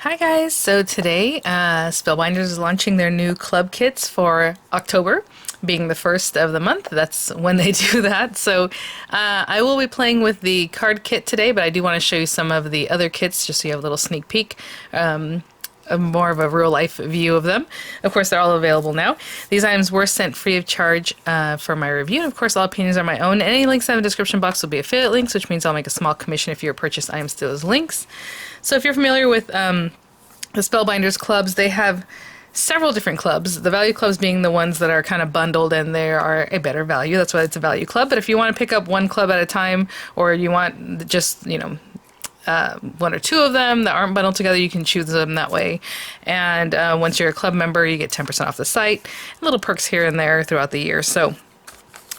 Hi guys, so today Spellbinders is launching their new club kits for October, being the first of the month. That's when they do that. So I will be playing with the card kit today, but I do want to show you some of the other kits just so you have a little sneak peek. More of a real life view of them. Of course, they're all available now. These items were sent free of charge for my review. And of course, all opinions are my own. Any links in the description box will be affiliate links, which means I'll make a small commission if you purchase items to those links. So if you're familiar with the Spellbinders clubs, they have several different clubs. The value clubs being the ones that are kind of bundled and they are a better value. That's why it's a value club. But if you want to pick up one club at a time, or you want just, one or two of them that aren't bundled together, you can choose them that way. And once you're a club member, you get 10% off the site. Little perks here and there throughout the year. So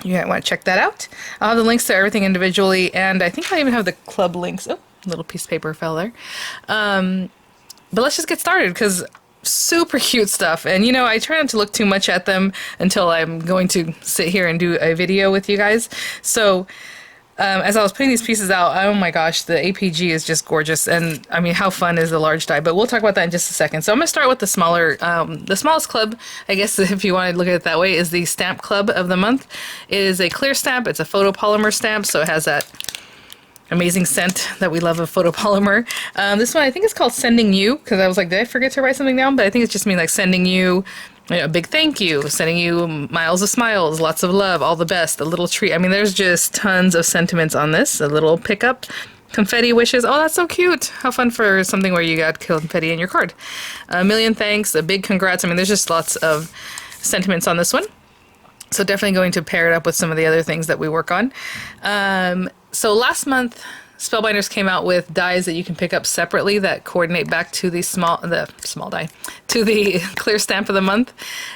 you might want to check that out. I'll have the links to everything individually, and I think I even have the club links. Oh, little piece of paper fell there. But let's just get started, because super cute stuff. And I try not to look too much at them until I'm going to sit here and do a video with you guys. So as I was putting these pieces out, oh my gosh, the APG is just gorgeous. And I mean, how fun is the large die? But we'll talk about that in just a second. So I'm going to start with the smaller, the smallest club, I guess, if you want to look at it that way, is the Stamp Club of the month. It is a clear stamp. It's a photopolymer stamp, so it has that amazing scent that we love of photopolymer. This one I think is called Sending You, because I was like, did I forget to write something down? But I think it's just mean like sending you a big thank you, sending you miles of smiles, lots of love, all the best, a little treat. I mean, there's just tons of sentiments on this. A little pickup, confetti wishes. Oh, that's so cute. How fun for something where you got confetti in your card. A million thanks, a big congrats. I mean, there's just lots of sentiments on this one. So definitely going to pair it up with some of the other things that we work on. So last month, Spellbinders came out with dies that you can pick up separately that coordinate back to the small die, to the clear stamp of the month.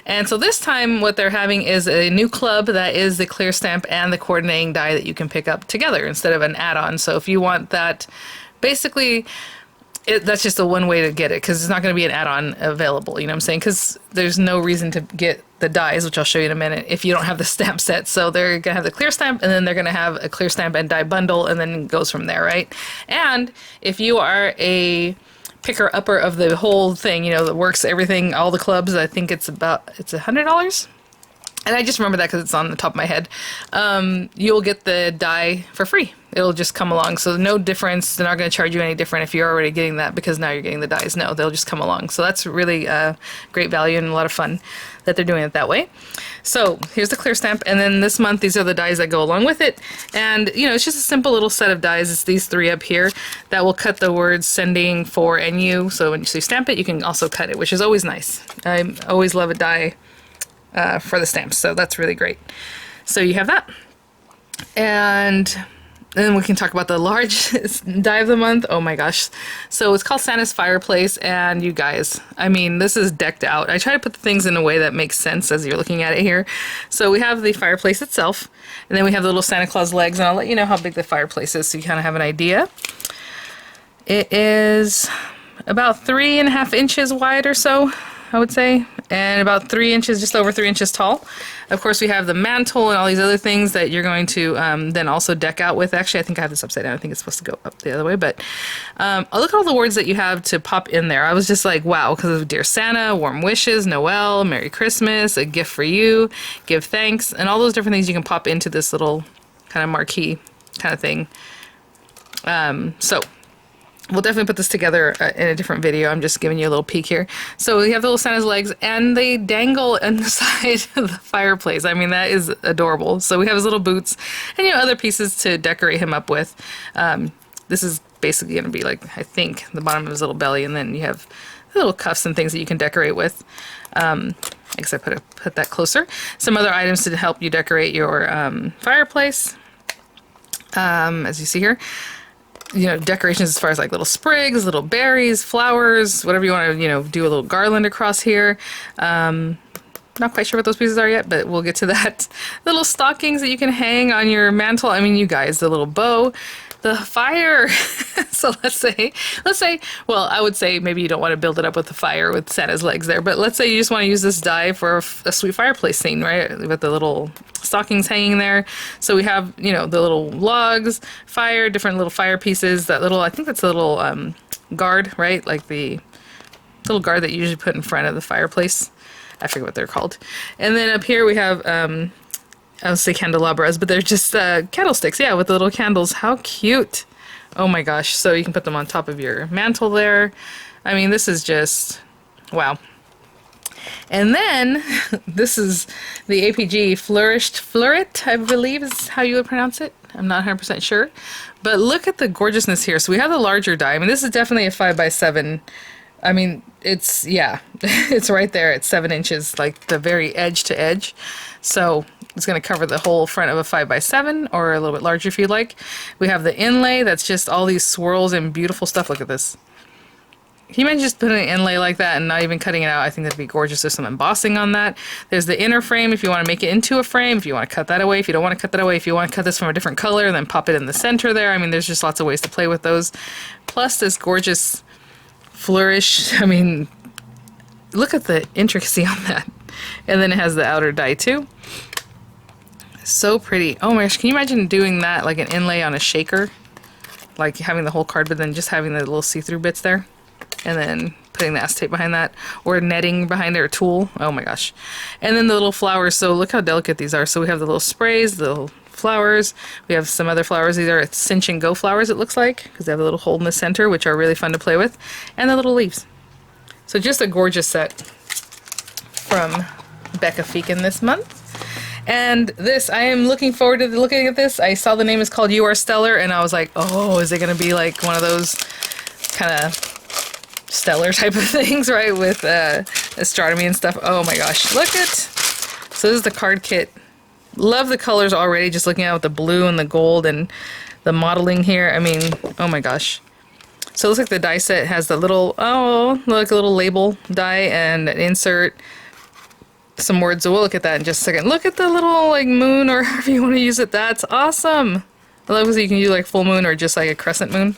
And so this time what they're having is a new club that is the clear stamp and the coordinating die that you can pick up together instead of an add-on. So if you want that, basically, that's just the one way to get it, because it's not going to be an add-on available, you know what I'm saying? Because there's no reason to get the dies, which I'll show you in a minute, if you don't have the stamp set. So they're going to have the clear stamp, and then they're going to have a clear stamp and die bundle, and then it goes from there, right? And if you are a picker-upper of the whole thing, that works everything, all the clubs, I think it's $100? And I just remember that because it's on the top of my head. You'll get the die for free. It'll just come along. So no difference. They're not going to charge you any different if you're already getting that, because now you're getting the dies. No, they'll just come along. So that's really great value and a lot of fun that they're doing it that way. So here's the clear stamp. And then this month, these are the dies that go along with it. And, it's just a simple little set of dies. It's these three up here that will cut the words sending, for, and you. So when you stamp it, you can also cut it, which is always nice. I always love a die for the stamps, so that's really great. So you have that, and then we can talk about the large die of the month. Oh my gosh. So it's called Santa's Fireplace, and you guys, I mean, this is decked out. I try to put the things in a way that makes sense as you're looking at it here. So we have the fireplace itself, and then we have the little Santa Claus legs, and I'll let you know how big the fireplace is so you kind of have an idea. It is about 3.5 inches wide or so, I would say, and about 3 inches, just over 3 inches tall. Of course, we have the mantle and all these other things that you're going to then also deck out with. Actually, I think I have this upside down. I think it's supposed to go up the other way, but look at all the words that you have to pop in there. I was just like, wow, because of Dear Santa, Warm Wishes, Noel, Merry Christmas, A Gift for You, Give Thanks, and all those different things you can pop into this little kind of marquee kind of thing. So we'll definitely put this together in a different video. I'm just giving you a little peek here. So we have the little Santa's legs, and they dangle on the side of the fireplace. I mean, that is adorable. So we have his little boots and, other pieces to decorate him up with. This is basically going to be like, I think, the bottom of his little belly, and then you have little cuffs and things that you can decorate with. I guess I put that closer. Some other items to help you decorate your fireplace, as you see here. Decorations as far as like little sprigs, little berries, flowers, whatever you want to, do a little garland across here. Not quite sure what those pieces are yet, but we'll get to that. Little stockings that you can hang on your mantle. I mean, you guys, the little bow, the fire. So let's say, well, I would say maybe you don't want to build it up with the fire with Santa's legs there, but let's say you just want to use this die for a sweet fireplace scene, right? With the little stockings hanging there. So we have, the little logs, fire, different little fire pieces, that little, I think that's a little guard, right? Like the little guard that you usually put in front of the fireplace. I forget what they're called. And then up here we have, I would say candelabras, but they're just candlesticks, yeah, with the little candles. How cute. Oh my gosh. So you can put them on top of your mantle there. I mean, this is just, wow. And then, this is the APG flourished floret, I believe is how you would pronounce it. I'm not 100% sure. But look at the gorgeousness here. So we have the larger die. I mean, this is definitely a 5x7. I mean, it's, yeah, it's right there at 7 inches, like the very edge to edge. So it's going to cover the whole front of a 5x7 or a little bit larger if you'd like. We have the inlay that's just all these swirls and beautiful stuff. Look at this. Can you imagine just putting an inlay like that and not even cutting it out? I think that'd be gorgeous. There's some embossing on that. There's the inner frame if you want to make it into a frame, if you want to cut that away, if you don't want to cut that away, if you want to cut this from a different color and then pop it in the center there. I mean, there's just lots of ways to play with those. Plus this gorgeous flourish. I mean, look at the intricacy on that. And then it has the outer die too. So pretty. Oh my gosh, can you imagine doing that like an inlay on a shaker? Like having the whole card, but then just having the little see-through bits there. And then putting the acetate behind that, or netting behind their tool. Oh my gosh. And then the little flowers. So look how delicate these are. So we have the little sprays, the little flowers. We have some other flowers. These are cinch and go flowers, it looks like, because they have a little hole in the center, which are really fun to play with. And the little leaves. So just a gorgeous set from Becca Feekin this month. And this, I am looking forward to looking at this. I saw the name is called You Are Stellar, and I was like, oh, is it going to be like one of those kind of stellar type of things, right, with astronomy and stuff. Oh my gosh, look at, so this is the card kit. Love the colors already, just looking at with the blue and the gold and the modeling here. I mean, oh my gosh. So it looks like the die set has the little, oh, look, a little label die and an insert, some words. So we'll look at that in just a second. Look at the little like moon, or however you want to use it. That's awesome. I love that you can use like full moon or just like a crescent moon.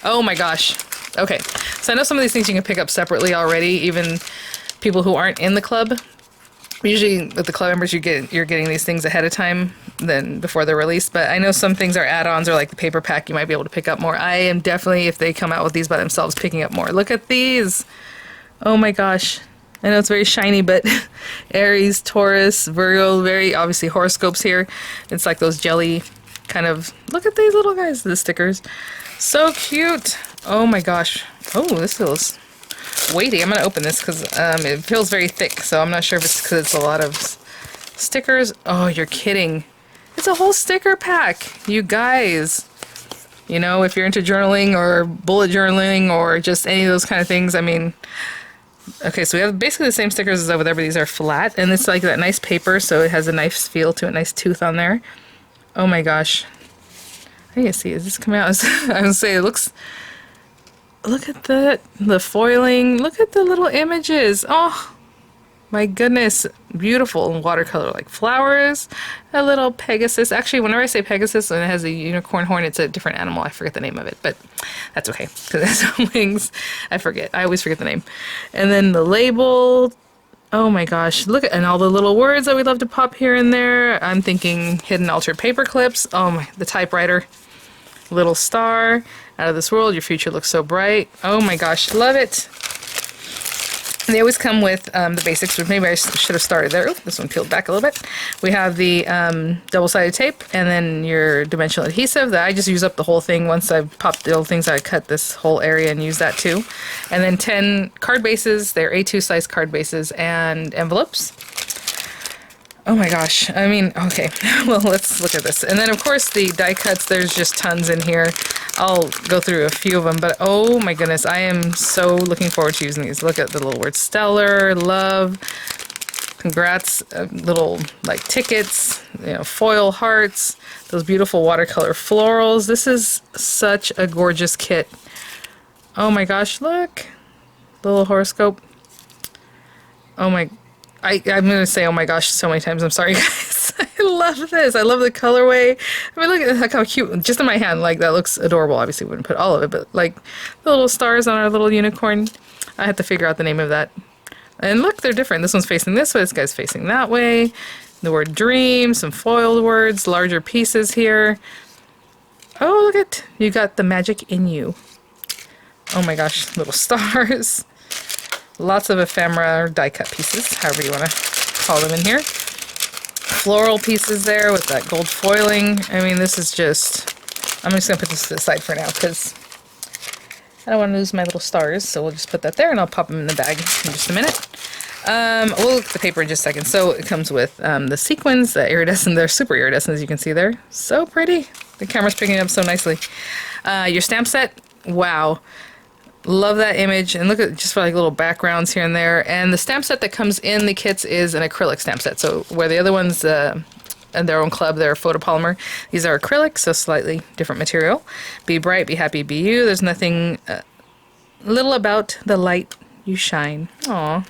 Oh my gosh. Okay, so I know some of these things you can pick up separately already, even people who aren't in the club. Usually with the club members you're getting these things ahead of time than before they're released, but I know some things are add-ons or like the paper pack you might be able to pick up more. I am definitely, if they come out with these by themselves, picking up more. Look at these! Oh my gosh. I know it's very shiny, but Aries, Taurus, Virgo, very obviously horoscopes here. It's like those jelly kind of, look at these little guys, the stickers. So cute! Oh my gosh. Oh, this feels weighty. I'm going to open this because it feels very thick, so I'm not sure if it's because it's a lot of stickers. Oh, you're kidding. It's a whole sticker pack, you guys. You know, if you're into journaling or bullet journaling or just any of those kind of things, I mean... Okay, so we have basically the same stickers as over there, but these are flat, and it's like that nice paper, so it has a nice feel to it, nice tooth on there. Oh my gosh. I can see, is this coming out? I would say it looks... Look at the foiling. Look at the little images. Oh, my goodness. Beautiful in watercolor, like flowers. A little Pegasus. Actually, whenever I say Pegasus and it has a unicorn horn, it's a different animal. I forget the name of it, but that's okay because it has wings. I forget. I always forget the name. And then the label. Oh my gosh. Look at, and all the little words that we love to pop here and there. I'm thinking hidden altered paper clips. Oh my, the typewriter. Little star. Out of this world, your future looks so bright. Oh my gosh, love it. And they always come with the basics, which maybe I should have started there. Ooh, this one peeled back a little bit. We have the double-sided tape and then your dimensional adhesive that I just use up the whole thing. Once I've popped the little things, I cut this whole area and use that too. And then 10 card bases. They're A2 size card bases and envelopes. Oh my gosh, I mean, okay, well, let's look at this. And then, of course, the die cuts, there's just tons in here. I'll go through a few of them, but oh my goodness, I am so looking forward to using these. Look at the little word stellar, love, congrats, little, like, tickets, you know, foil hearts, those beautiful watercolor florals. This is such a gorgeous kit. Oh my gosh, look, the little horoscope. Oh my I'm going to say, oh my gosh, so many times. I'm sorry, guys. I love this. I love the colorway. I mean, look at how cute. Just in my hand, like, that looks adorable. Obviously, we wouldn't put all of it, but, like, the little stars on our little unicorn. I had to figure out the name of that. And look, they're different. This one's facing this way. This guy's facing that way. The word dream, some foiled words, larger pieces here. Oh, look at, you got the magic in you. Oh my gosh, little stars. Lots of ephemera or die cut pieces, however you want to call them in here. Floral pieces there with that gold foiling. I mean, this is just, I'm just going to put this to the side for now because I don't want to lose my little stars. So we'll just put that there and I'll pop them in the bag in just a minute. We'll look at the paper in just a second. So it comes with the sequins, the iridescent. They're super iridescent, as you can see there. So pretty. The camera's picking it up so nicely. Your stamp set, wow. Love that image. And look at just for like little backgrounds here and there. And the stamp set that comes in the kits is an acrylic stamp set. So where the other ones, in their own club, they're photopolymer. These are acrylic, so slightly different material. Be bright, be happy, be you. There's nothing little about the light you shine. Aw.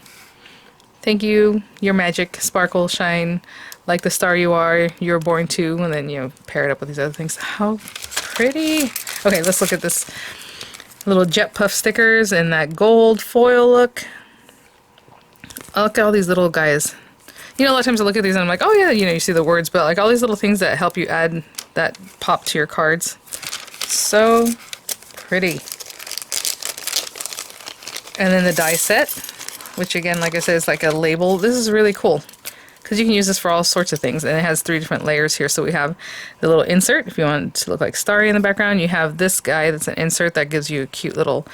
Thank you, your magic, sparkle, shine, like the star you are, you're born to, and then, you know, pair it up with these other things. How pretty. Okay, let's look at this. Little jet puff stickers and that gold foil look. Look at all these little guys. You know, a lot of times I look at these and I'm like, oh yeah, you know, you see the words, but like all these little things that help you add that pop to your cards. So pretty. And then the die set, which again, like I said, is like a label. This is really cool because you can use this for all sorts of things. And it has 3 different layers here. So we have the little insert, if you want it to look like starry in the background. You have this guy that's an insert that gives you a cute little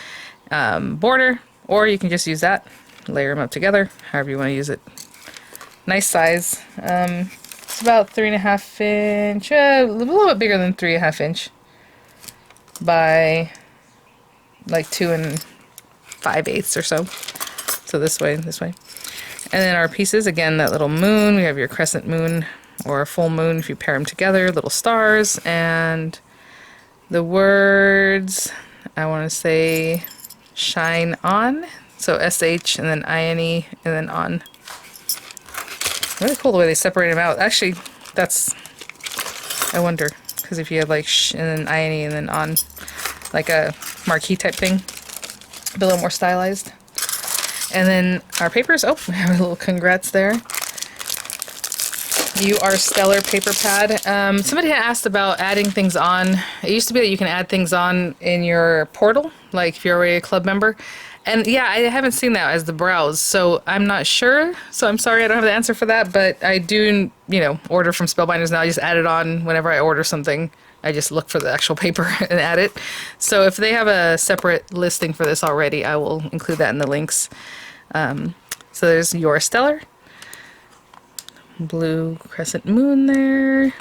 border, or you can just use that, layer them up together, however you want to use it. Nice size. It's about 3.5 inch, a little bit bigger than 3.5 inch by like 2 5/8 or so. So this way, this way. And then our pieces, again, that little moon, we have your crescent moon or a full moon if you pair them together, little stars, and the words, I want to say shine on, so SH and then INE and then on. Really cool the way they separate them out. Actually, that's, I wonder, because if you had like sh and then INE and then on, like a marquee type thing, be a little more stylized. And then our papers, oh, we have a little congrats there. You Are Stellar paper pad. Somebody had asked about adding things on. It used to be that you can add things on in your portal, like if you're already a club member. And yeah, I haven't seen that as the browse, so I'm not sure. So I'm sorry I don't have the answer for that, but I do, you know, order from Spellbinders now. I just add it on whenever I order something. I just look for the actual paper and add it. So if they have a separate listing for this already, I will include that in the links. So there's Your Stellar. Blue crescent moon there.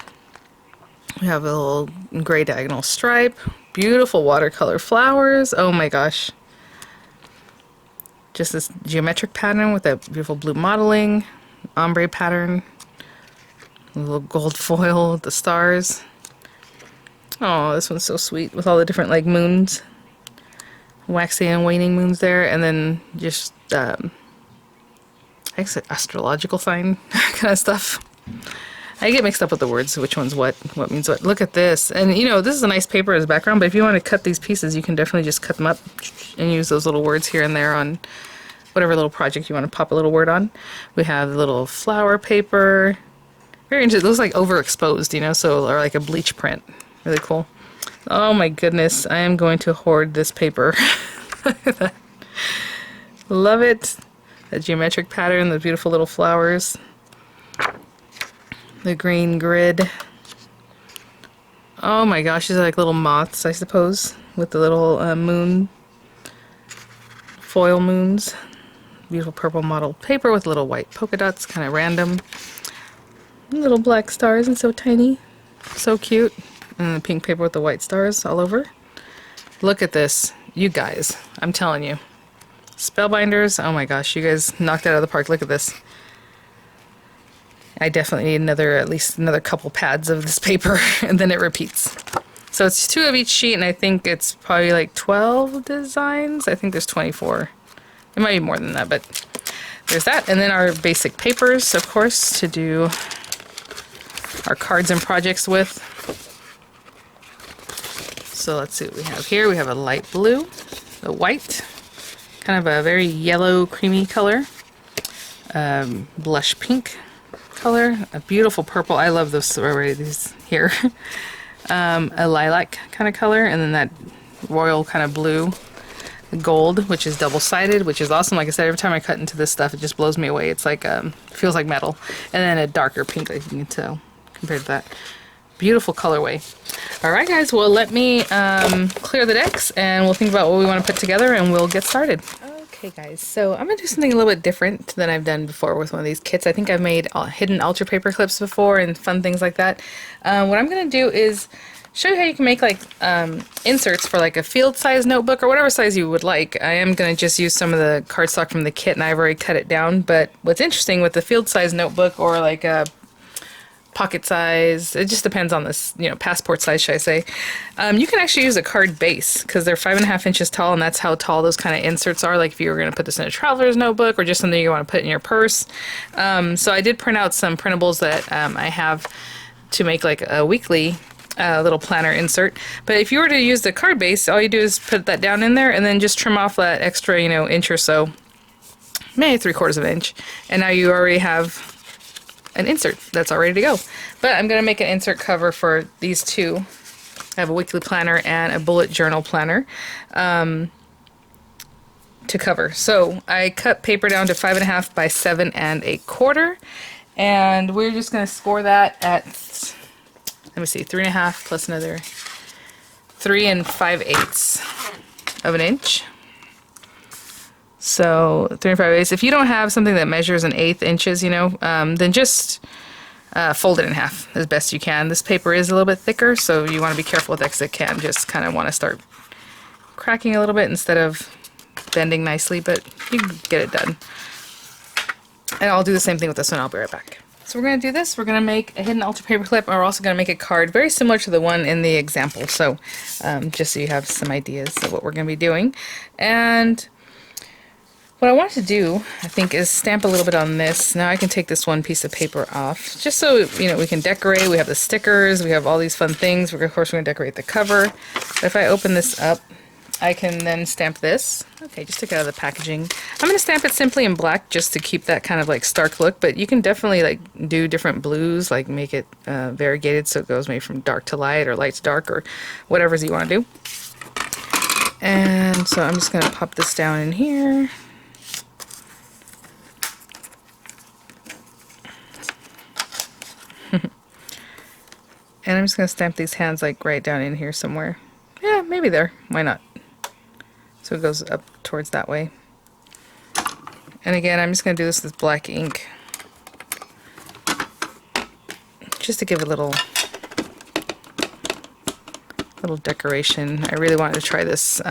We have a little gray diagonal stripe. Beautiful watercolor flowers. Oh my gosh. Just this geometric pattern with that beautiful blue modeling. Ombre pattern. A little gold foil with the stars. Oh, this one's so sweet with all the different like moons. Waxing and waning moons there. And then just I guess astrological sign kind of stuff. I get mixed up with the words, which one's what means what. Look at this. And you know, this is a nice paper as background, but if you want to cut these pieces, you can definitely just cut them up and use those little words here and there on whatever little project you want to pop a little word on. We have the little flower paper. Very interesting. It looks like overexposed, you know, so, or like a bleach print. Really cool. Oh my goodness, I am going to hoard this paper. Look at that. Love it. The geometric pattern, the beautiful little flowers. The green grid. Oh my gosh, these are like little moths, I suppose, with the little moon, foil moons. Beautiful purple mottled paper with little white polka dots, kind of random. Little black stars and so tiny. So cute. And the pink paper with the white stars all over. Look at this. You guys, I'm telling you. Spellbinders, oh my gosh, you guys knocked it out of the park. Look at this. I definitely need at least another couple pads of this paper, and then it repeats. So it's 2 of each sheet, and I think it's probably like 12 designs. I think there's 24. It might be more than that, but there's that. And then our basic papers, of course, to do our cards and projects with. So let's see what we have here. We have a light blue, a white, kind of a very yellow creamy color, blush pink color, a beautiful purple. I love those sororities here. A lilac kind of color, and then that royal kind of blue. gold, which is double-sided, which is awesome. Like I said, every time I cut into this stuff, it just blows me away. It's like, feels like metal. And then a darker pink, like you can tell, compared to that. Beautiful colorway. All right, guys, well, let me clear the decks, and we'll think about what we want to put together, and we'll get started. Okay, guys, so I'm going to do something a little bit different than I've done before with one of these kits. I think I've made hidden altar paper clips before and fun things like that. What I'm going to do is show you how you can make like inserts for like a field size notebook or whatever size you would like. I am going to just use some of the cardstock from the kit, and I've already cut it down. But what's interesting with the field size notebook or like a pocket size, it just depends on this, you know, passport size, should I say. You can actually use a card base because they're 5.5 inches tall, and that's how tall those kind of inserts are. Like if you were going to put this in a traveler's notebook or just something you want to put in your purse. So I did print out some printables that I have to make like a weekly little planner insert. But if you were to use the card base, all you do is put that down in there and then just trim off that extra, you know, inch or so, maybe 3/4 of an inch, and now you already have an insert that's all ready to go. But I'm going to make an insert cover for these two. I have a weekly planner and a bullet journal planner to cover. So I cut paper down to 5.5 by 7.25, and we're just going to score that at, let me see, 3.5 plus another 3 5/8 of an inch. So 3 5/8. If you don't have something that measures 1/8 inches, you know, then just fold it in half as best you can. This paper is a little bit thicker, so you want to be careful with it because it can just kind of want to start cracking a little bit instead of bending nicely, but you can get it done. And I'll do the same thing with this one. I'll be right back. So we're going to do this. We're going to make a hidden altar paper clip, and we're also going to make a card very similar to the one in the example. So just so you have some ideas of what we're going to be doing. And what I want to do, I think, is stamp a little bit on this. Now I can take this one piece of paper off, just so, you know, we can decorate. We have the stickers, we have all these fun things. Of course, we're going to decorate the cover. But if I open this up, I can then stamp this. Okay, just took it out of the packaging. I'm going to stamp it simply in black just to keep that kind of like stark look, but you can definitely like do different blues, like make it variegated so it goes maybe from dark to light or light to dark or whatever you want to do. And so I'm just going to pop this down in here. And I'm just going to stamp these hands like right down in here somewhere. Yeah, maybe there. Why not? So it goes up towards that way. And again, I'm just going to do this with black ink. Just to give a little decoration. I really wanted to try this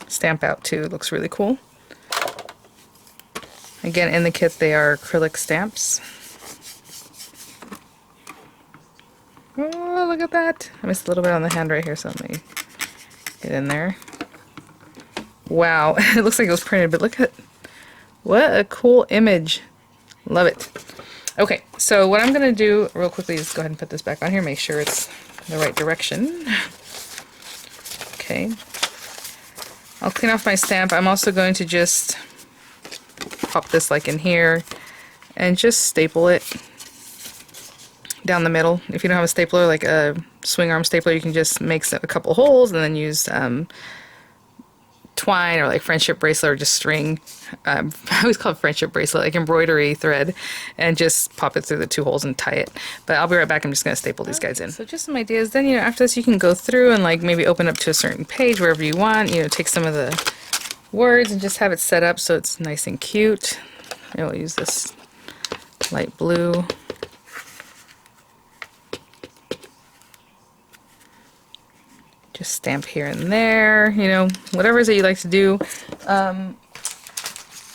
stamp out too. It looks really cool. Again, in the kit they are acrylic stamps. Oh, look at that. I missed a little bit on the hand right here, so let me get in there. Wow, it looks like it was printed, but look at what a cool image. Love it. Okay, so what I'm going to do real quickly is go ahead and put this back on here, make sure it's the right direction. Okay. I'll clean off my stamp. I'm also going to just pop this like in here and just staple it down the middle. If you don't have a stapler, like a swing arm stapler, you can just make a couple holes and then use twine or like friendship bracelet or just string. I always call it friendship bracelet, like embroidery thread, and just pop it through the 2 holes and tie it. But I'll be right back. I'm just going to staple these guys in. So just some ideas. Then, you know, after this you can go through and like maybe open up to a certain page wherever you want. You know, take some of the words and just have it set up so it's nice and cute. I'll use this light blue. Just stamp here and there, you know, whatever it is that you like to do.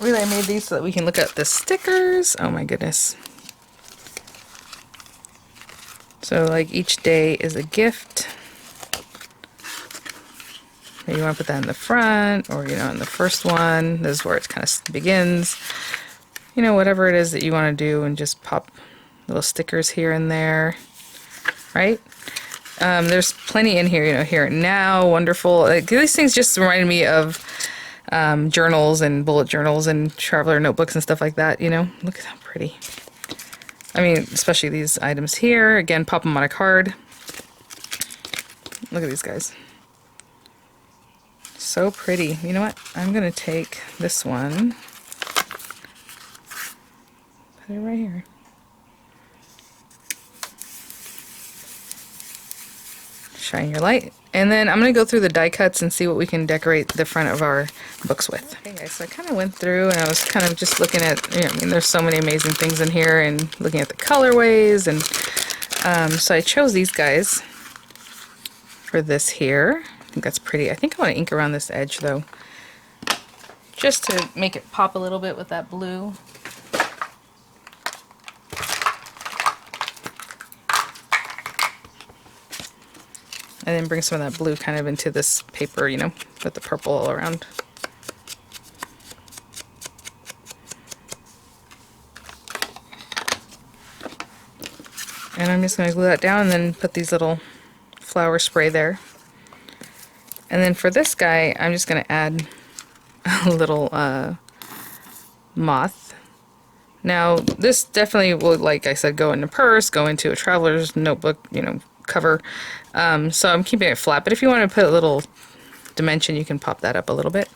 Really, I made these so that we can look at the stickers. Oh my goodness. So like each day is a gift. Maybe you want to put that in the front or, you know, in the first one. This is where it kind of begins. You know, whatever it is that you want to do, and just pop little stickers here and there, right? There's plenty in here, you know, here and now, wonderful. Like, these things just reminded me of journals and bullet journals and traveler notebooks and stuff like that, you know. Look at how pretty. I mean, especially these items here. Again, pop them on a card. Look at these guys. So pretty. You know what? I'm going to take this one, put it right here. Shine your light. And then I'm going to go through the die cuts and see what we can decorate the front of our books with. Okay guys, so I kind of went through and I was kind of just looking at, you know, I mean, there's so many amazing things in here and looking at the colorways, and so I chose these guys for this here. I think that's pretty. I think I want to ink around this edge though, just to make it pop a little bit with that blue. And then bring some of that blue kind of into this paper, you know, with the purple all around. And I'm just going to glue that down and then put these little flower spray there. And then for this guy, I'm just going to add a little moth. Now, this definitely will, like I said, go in a purse, go into a traveler's notebook, you know, cover. So I'm keeping it flat, but if you want to put a little dimension, you can pop that up a little bit.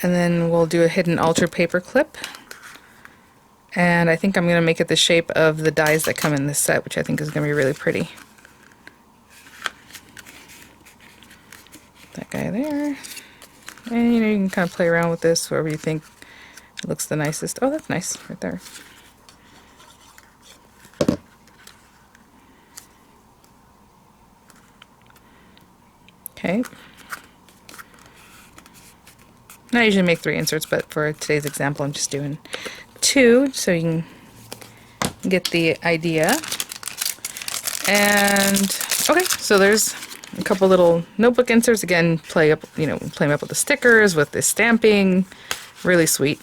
And then we'll do a hidden altar paper clip. And I think I'm going to make it the shape of the dies that come in this set, which I think is going to be really pretty. That guy there. And you know, you can kind of play around with this wherever you think it looks the nicest. Oh, that's nice right there. Okay. I usually make 3 inserts, but for today's example, I'm just doing 2, so you can get the idea. And okay, so there's a couple little notebook inserts. Again, play up, you know, play them up with the stickers, with the stamping. Really sweet.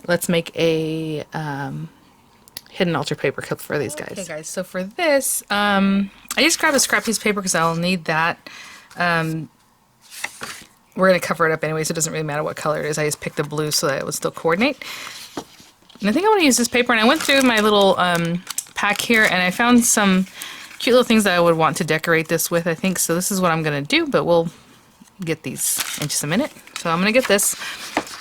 Let's make a hidden altar paper clip for these guys. Okay, guys. So for this, I just grabbed a scrap piece of paper because I'll need that. We're going to cover it up anyway, so it doesn't really matter what color it is. I just picked the blue so that it would still coordinate. And I think I want to use this paper, and I went through my little pack here, and I found some cute little things that I would want to decorate this with, I think. So this is what I'm going to do, but we'll get these in just a minute. So I'm going to get this.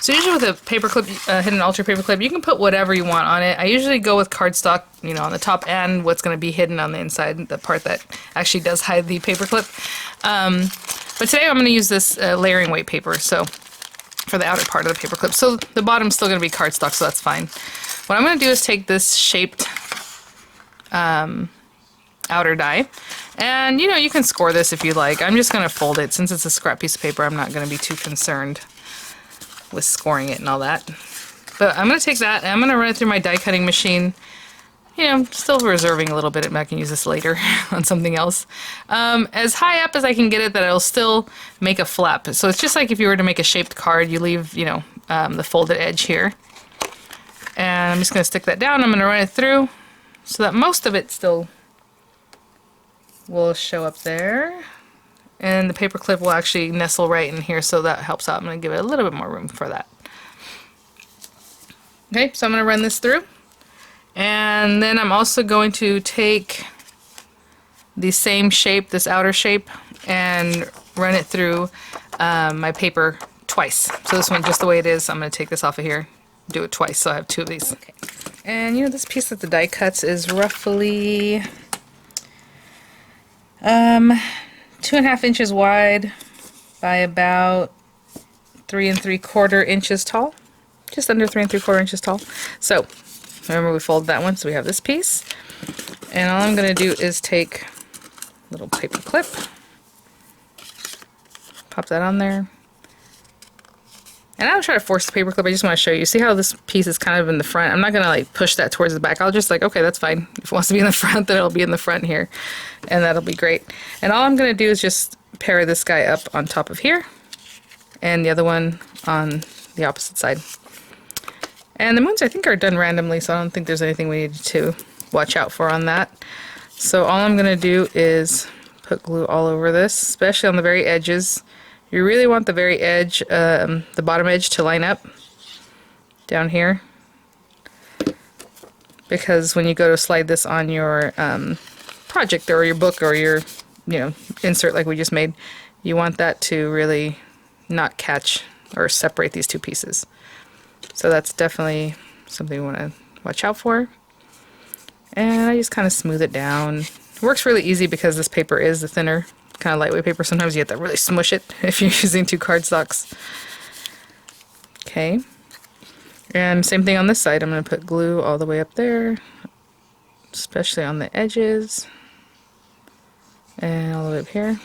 So usually with a paper clip, hidden altar paper clip, you can put whatever you want on it. I usually go with cardstock, you know, on the top and what's going to be hidden on the inside, the part that actually does hide the paper clip. But today I'm going to use this layering weight paper, so for the outer part of the paper clip. So the bottom's still going to be cardstock, so that's fine. What I'm going to do is take this shaped outer die, and you know, you can score this if you like. I'm just going to fold it. Since it's a scrap piece of paper, I'm not going to be too concerned with scoring it and all that. But I'm going to take that and I'm going to run it through my die cutting machine. You know, still reserving a little bit. I can use this later on something else. As high up as I can get it, that it'll still make a flap. So it's just like if you were to make a shaped card, you leave, you know, the folded edge here. And I'm just going to stick that down. I'm going to run it through so that most of it still will show up there. And the paper clip will actually nestle right in here, so that helps out. I'm going to give it a little bit more room for that. Okay, so I'm going to run this through. And then I'm also going to take the same shape, this outer shape, and run it through my paper twice. So this one, just the way it is, I'm going to take this off of here, do it twice, so I have 2 of these. Okay. And you know, this piece that the die cuts is roughly 2.5 inches wide by about 3 3/4 inches tall. Just under 3 3/4 inches tall. So remember, we folded that one, so we have this piece. And all I'm going to do is take a little paper clip, pop that on there. And I don't try to force the paper clip, I just want to show you. See how this piece is kind of in the front? I'm not going to like push that towards the back. I'll just like, okay, that's fine. If it wants to be in the front, then it'll be in the front here. And that'll be great. And all I'm going to do is just pair this guy up on top of here. And the other one on the opposite side. And the moons, I think, are done randomly, so I don't think there's anything we need to watch out for on that. So all I'm going to do is put glue all over this, especially on the very edges. You really want the very edge, the bottom edge, to line up down here, because when you go to slide this on your project or your book or your insert like we just made, you want that to really not catch or separate these two pieces. So that's definitely something you want to watch out for. And I just kind of smooth it down. It works really easy because this paper is the thinner, kind of lightweight paper. Sometimes you have to really smush it if you're using two cardstocks. Okay. And same thing on this side. I'm going to put glue all the way up there, especially on the edges. And all the way up here.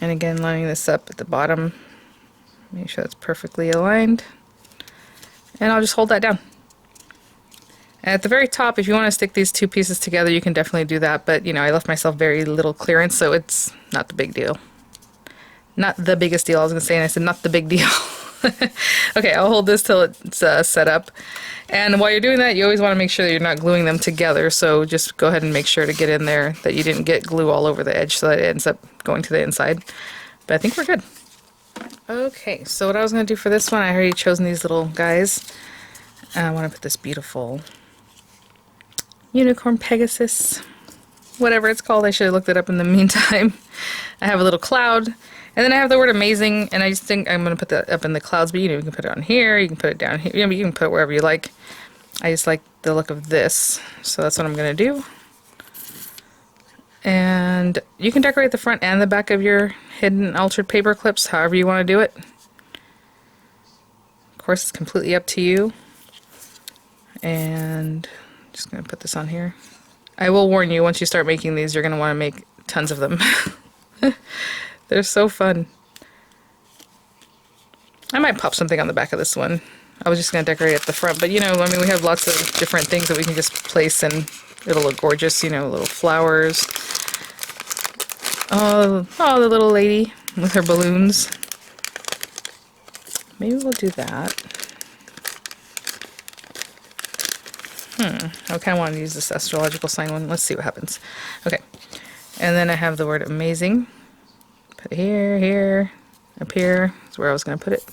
And again, lining this up at the bottom. Make sure that's perfectly aligned. And I'll just hold that down. At the very top, if you want to stick these two pieces together, you can definitely do that, but I left myself very little clearance, so it's not the big deal. Not the biggest deal, I was going to say, and I said not the big deal. Okay, I'll hold this till it's set up. And while you're doing that, you always want to make sure that you're not gluing them together, so just go ahead and make sure to get in there that you didn't get glue all over the edge so that it ends up going to the inside. But I think we're good. Okay, so what I was going to do for this one, I already chosen these little guys. I want to put this beautiful unicorn Pegasus, whatever it's called. I should have looked it up in the meantime. I have a little cloud, and then I have the word amazing, and I just think I'm going to put that up in the clouds, but you can put it on here, you can put it down here, you can put it wherever you like. I just like the look of this, so that's what I'm going to do. And you can decorate the front and the back of your hidden altered paper clips however you want to do it. Of course, it's completely up to you. And just going to put this on here. I will warn you, once you start making these, you're going to want to make tons of them. They're so fun. I might pop something on the back of this one. I was just going to decorate at the front, but we have lots of different things that we can just place and it'll look gorgeous, little flowers. Oh, the little lady with her balloons. Maybe we'll do that. I kind of want to use this astrological sign one. Let's see what happens. Okay. And then I have the word amazing. Put it here, here, up here. That's where I was going to put it.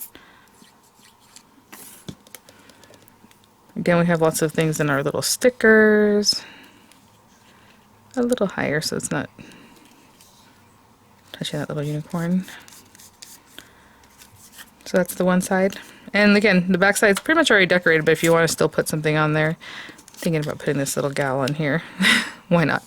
Again, we have lots of things in our little stickers. A little higher so it's not touching that little unicorn. So that's the one side. And again, the back side's pretty much already decorated, but if you want to still put something on there, I'm thinking about putting this little gal on here. Why not?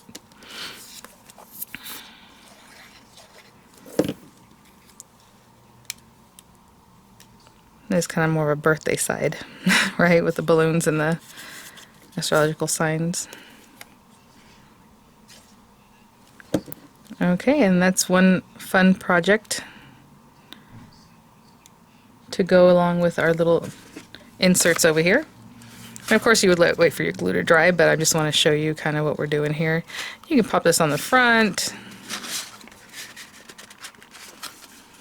There's kind of more of a birthday side, right? With the balloons and the astrological signs. Okay, and that's one fun project to go along with our little inserts over here. And of course you would wait for your glue to dry, but I just want to show you kind of what we're doing here. You can pop this on the front.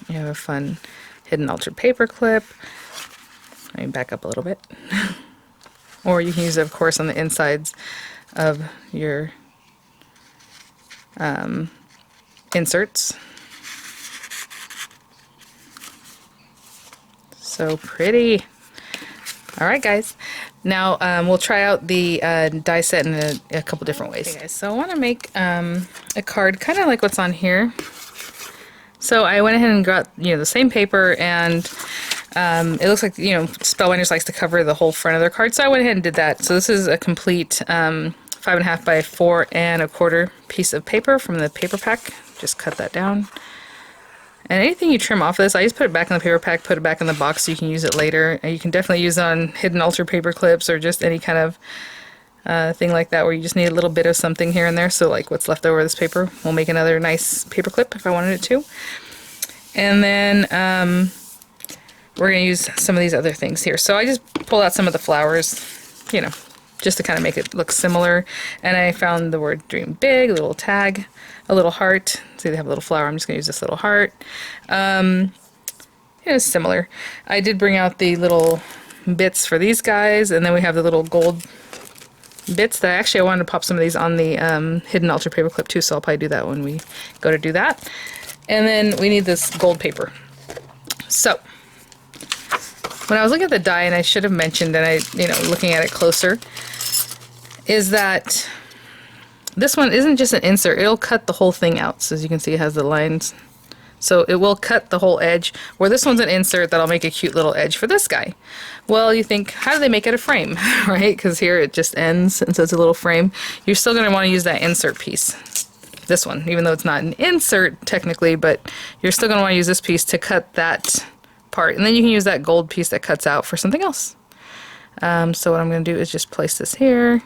You have a fun hidden altered paper clip. Let me back up a little bit. Or you can use it, of course, on the insides of your inserts. So pretty. All right, guys. Now we'll try out the die set in a couple different ways. Okay, guys, so I want to make a card kind of like what's on here. So I went ahead and got the same paper, and it looks like Spellbinders likes to cover the whole front of their card, so I went ahead and did that. So this is a complete 5.5 by 4.25 piece of paper from the paper pack. Just cut that down. And anything you trim off of this, I just put it back in the paper pack, put it back in the box so you can use it later. And you can definitely use it on hidden altered paper clips or just any kind of thing like that where you just need a little bit of something here and there. So like what's left over of this paper will make another nice paper clip if I wanted it to. And then we're going to use some of these other things here. So I just pulled out some of the flowers, just to kind of make it look similar. And I found the word dream big, a little tag, a little heart. See, they have a little flower. I'm just going to use this little heart. It's similar. I did bring out the little bits for these guys, and then we have the little gold bits that I wanted to pop some of these on the hidden altered paper clip too, so I'll probably do that when we go to do that. And then we need this gold paper. So when I was looking at the die, and I should have mentioned, and looking at it closer, is that This one isn't just an insert, it'll cut the whole thing out. So as you can see, it has the lines. So it will cut the whole edge, where this one's an insert that'll make a cute little edge for this guy. Well, you think, how do they make it a frame, right? Because here it just ends, and so it's a little frame. You're still going to want to use that insert piece. This one, even though it's not an insert technically, but you're still going to want to use this piece to cut that part. And then you can use that gold piece that cuts out for something else. So what I'm going to do is just place this here,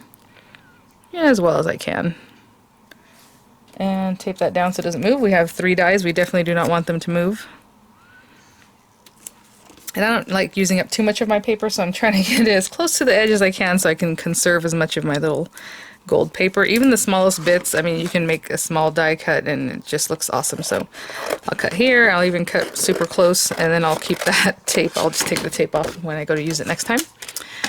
as well as I can. And tape that down so it doesn't move. We have 3 dies. We definitely do not want them to move. And I don't like using up too much of my paper, so I'm trying to get it as close to the edge as I can so I can conserve as much of my little gold paper. Even the smallest bits, I mean, you can make a small die cut and it just looks awesome. So I'll cut here. I'll even cut super close, and then I'll keep that tape. I'll just take the tape off when I go to use it next time.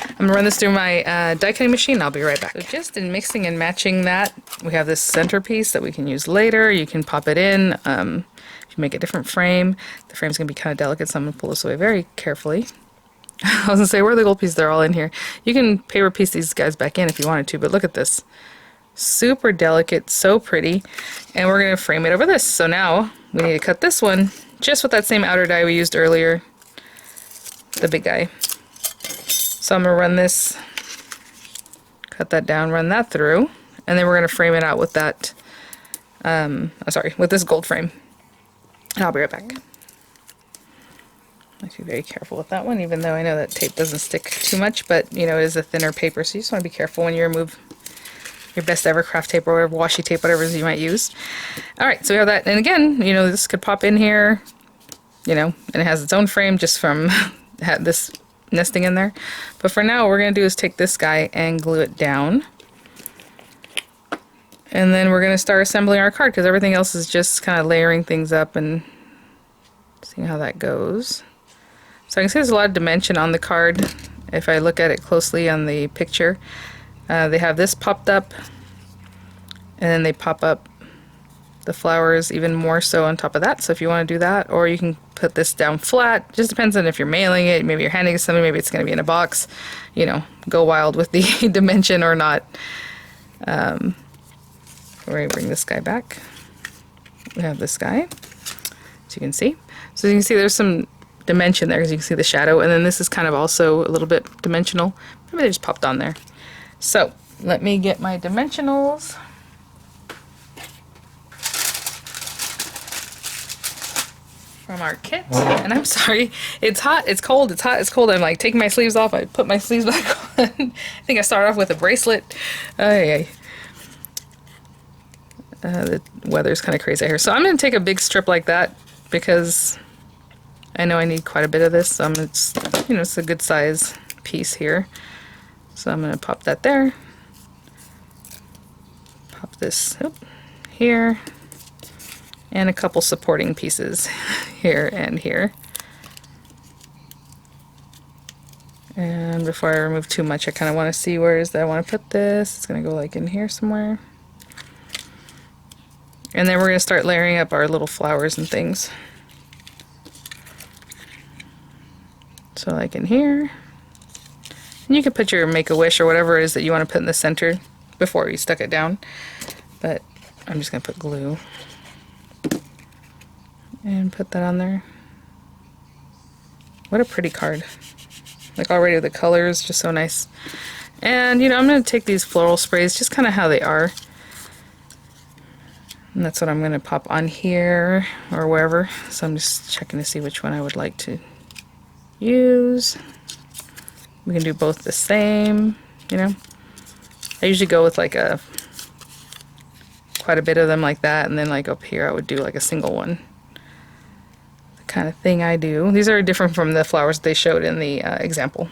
I'm going to run this through my die cutting machine. I'll be right back. So just in mixing and matching that, we have this centerpiece that we can use later. You can pop it in. If you make a different frame, the frame's going to be kind of delicate, so I'm going to pull this away very carefully. I was going to say, where are the gold pieces? They're all in here. You can paper piece these guys back in if you wanted to, but look at this. Super delicate, so pretty. And we're going to frame it over this. So now we need to cut this one just with that same outer die we used earlier, the big guy. So I'm going to run this, cut that down, run that through, and then we're going to frame it out with that, with this gold frame. And I'll be right back. I have to be very careful with that one, even though I know that tape doesn't stick too much, but you know, it is a thinner paper, so you just want to be careful when you remove your best ever craft tape or whatever, washi tape, whatever it is you might use. Alright, so we have that, and again, you know, this could pop in here, you know, and it has its own frame just from this nesting in there. But for now, what we're going to do is take this guy and glue it down. And then we're going to start assembling our card, because everything else is just kind of layering things up and seeing how that goes. So I can see there's a lot of dimension on the card. If I look at it closely on the picture, they have this popped up, and then they pop up the flowers even more so on top of that. So if you want to do that, or you can put this down flat, just depends on if you're mailing it, maybe you're handing it to somebody, maybe it's going to be in a box, you know, go wild with the dimension or not. We're going to bring this guy back. We have this guy, as you can see. So you can see there's some dimension there, because you can see the shadow, and then this is kind of also a little bit dimensional. Maybe they just popped on there. So let me get my dimensionals. From our kit. And I'm sorry, it's hot, it's cold, it's hot, it's cold. I'm like taking my sleeves off. I put my sleeves back on. I think I started off with a bracelet. The weather's kind of crazy here. So I'm going to take a big strip like that, because I know I need quite a bit of this. So it's, you know, it's a good size piece here. So I'm going to pop that there. Pop this here. And a couple supporting pieces here and here. And before I remove too much, I kind of want to see where is that I want to put this. It's going to go like in here somewhere. And then we're going to start layering up our little flowers and things. So like in here. And you could put your Make-A-Wish or whatever it is that you want to put in the center before you stuck it down. But I'm just going to put glue. And put that on there. What a pretty card. Like already the colors just so nice. And you know, I'm going to take these floral sprays just kind of how they are. And that's what I'm going to pop on here or wherever. So I'm just checking to see which one I would like to use. We can do both the same, you know. I usually go with like quite a bit of them like that, and then like up here I would do like a single one. Kind of thing I do. These are different from the flowers they showed in the example.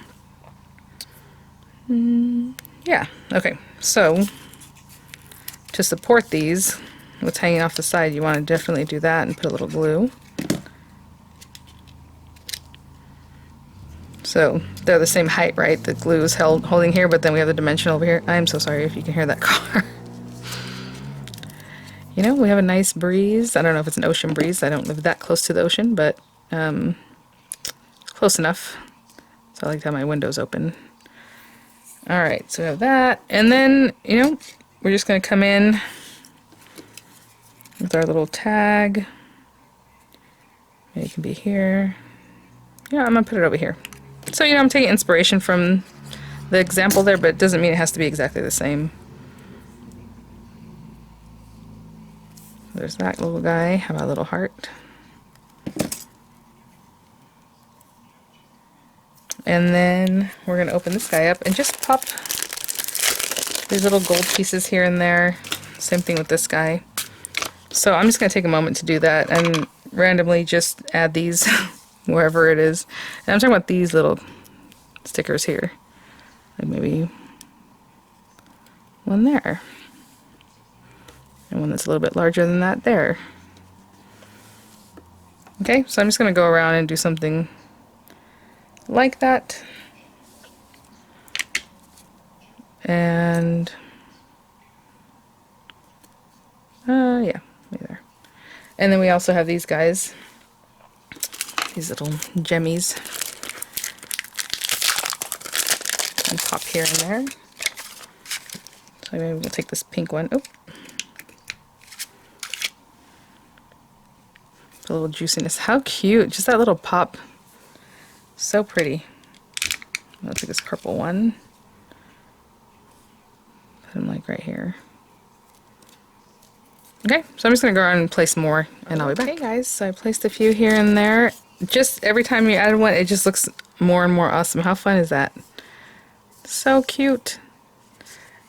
Yeah, okay, so to support these, what's hanging off the side, you want to definitely do that and put a little glue. So they're the same height, right? The glue is holding here, but then we have the dimension over here. I'm so sorry if you can hear that car. You know, we have a nice breeze. I don't know if it's an ocean breeze. I don't live that close to the ocean, but close enough. So I like to have my windows open. Alright, so we have that. And then, you know, we're just going to come in with our little tag. Maybe it can be here. Yeah, I'm going to put it over here. So, you know, I'm taking inspiration from the example there, but it doesn't mean it has to be exactly the same. There's that little guy. How about a little heart? And then we're going to open this guy up and just pop these little gold pieces here and there. Same thing with this guy. So I'm just going to take a moment to do that and randomly just add these wherever it is. And I'm talking about these little stickers here. Like maybe one there. And one that's a little bit larger than that there. Okay, so I'm just going to go around and do something like that. And yeah, there. And then we also have these guys, these little gemmies. And pop here and there. So maybe we'll take this pink one. Oh. A little juiciness. How cute! Just that little pop. So pretty. I'll take this purple one. Put them like right here. Okay, so I'm just gonna go around and place more, and I'll be back. Okay, guys. So I placed a few here and there. Just every time you add one, it just looks more and more awesome. How fun is that? So cute.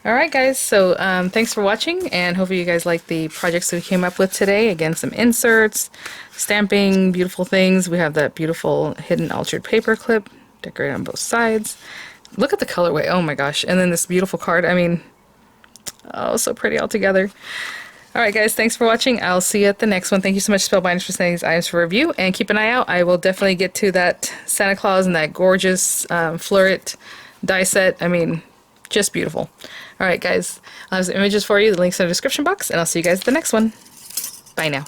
Alright guys, so thanks for watching, and hopefully you guys like the projects we came up with today. Again, some inserts, stamping, beautiful things. We have that beautiful hidden altered paper clip, decorated on both sides. Look at the colorway, oh my gosh. And then this beautiful card, I mean, oh, so pretty all together. Alright guys, thanks for watching. I'll see you at the next one. Thank you so much, Spellbinders, for sending these items for review, and keep an eye out. I will definitely get to that Santa Claus and that gorgeous floret die set. I mean, just beautiful. Alright guys, I'll have some images for you. The links in the description box, and I'll see you guys at the next one. Bye now.